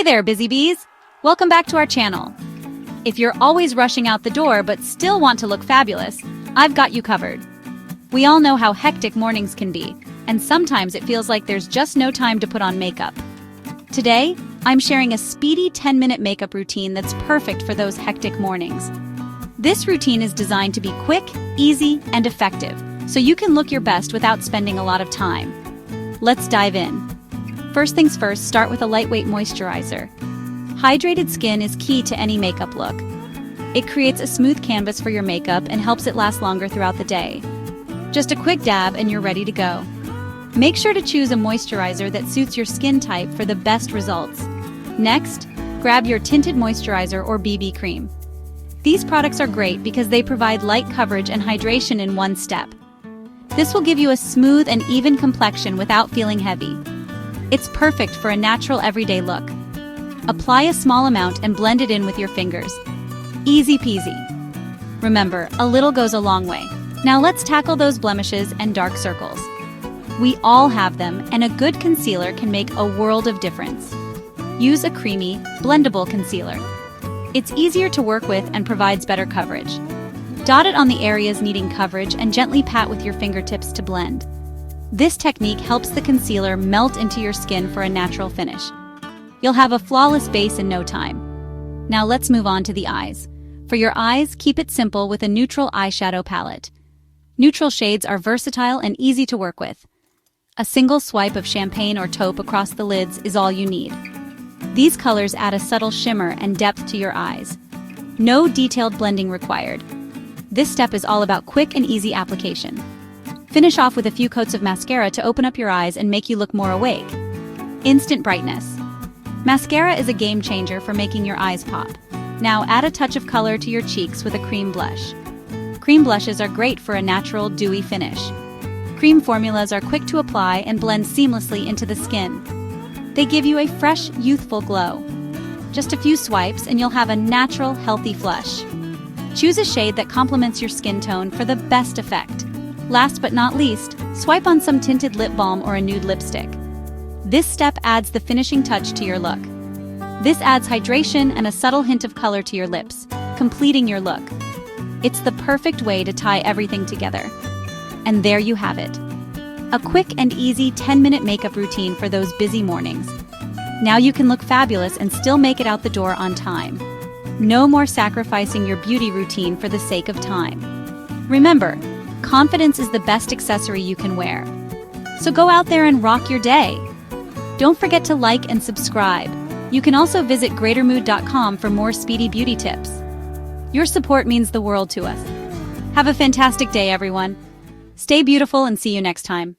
Hey there, busy bees! Welcome back to our channel. If you're always rushing out the door but still want to look fabulous, I've got you covered. We all know how hectic mornings can be, and sometimes it feels like there's just no time to put on makeup. Today, I'm sharing a speedy 10-minute makeup routine that's perfect for those hectic mornings. This routine is designed to be quick, easy, and effective, so you can look your best without spending a lot of time. Let's dive in. First things first, start with a lightweight moisturizer. Hydrated skin is key to any makeup look. It creates a smooth canvas for your makeup and helps it last longer throughout the day. Just a quick dab and you're ready to go. Make sure to choose a moisturizer that suits your skin type for the best results. Next, grab your tinted moisturizer or BB cream. These products are great because they provide light coverage and hydration in one step. This will give you a smooth and even complexion without feeling heavy. It's perfect for a natural everyday look. Apply a small amount and blend it in with your fingers. Easy peasy. Remember, a little goes a long way. Now let's tackle those blemishes and dark circles. We all have them, and a good concealer can make a world of difference. Use a creamy, blendable concealer. It's easier to work with and provides better coverage. Dot it on the areas needing coverage and gently pat with your fingertips to blend. This technique helps the concealer melt into your skin for a natural finish. You'll have a flawless base in no time. Now let's move on to the eyes. For your eyes, keep it simple with a neutral eyeshadow palette. Neutral shades are versatile and easy to work with. A single swipe of champagne or taupe across the lids is all you need. These colors add a subtle shimmer and depth to your eyes. No detailed blending required. This step is all about quick and easy application. Finish off with a few coats of mascara to open up your eyes and make you look more awake. Instant brightness. Mascara is a game changer for making your eyes pop. Now add a touch of color to your cheeks with a cream blush. Cream blushes are great for a natural, dewy finish. Cream formulas are quick to apply and blend seamlessly into the skin. They give you a fresh, youthful glow. Just a few swipes and you'll have a natural, healthy flush. Choose a shade that complements your skin tone for the best effect. Last but not least, swipe on some tinted lip balm or a nude lipstick. This step adds the finishing touch to your look. This adds hydration and a subtle hint of color to your lips, completing your look. It's the perfect way to tie everything together. And there you have it. A quick and easy 10-minute makeup routine for those busy mornings. Now you can look fabulous and still make it out the door on time. No more sacrificing your beauty routine for the sake of time. Remember, confidence is the best accessory you can wear. So go out there and rock your day. Don't forget to like and subscribe. You can also visit greatermood.com for more speedy beauty tips. Your support means the world to us. Have a fantastic day, everyone. Stay beautiful and see you next time.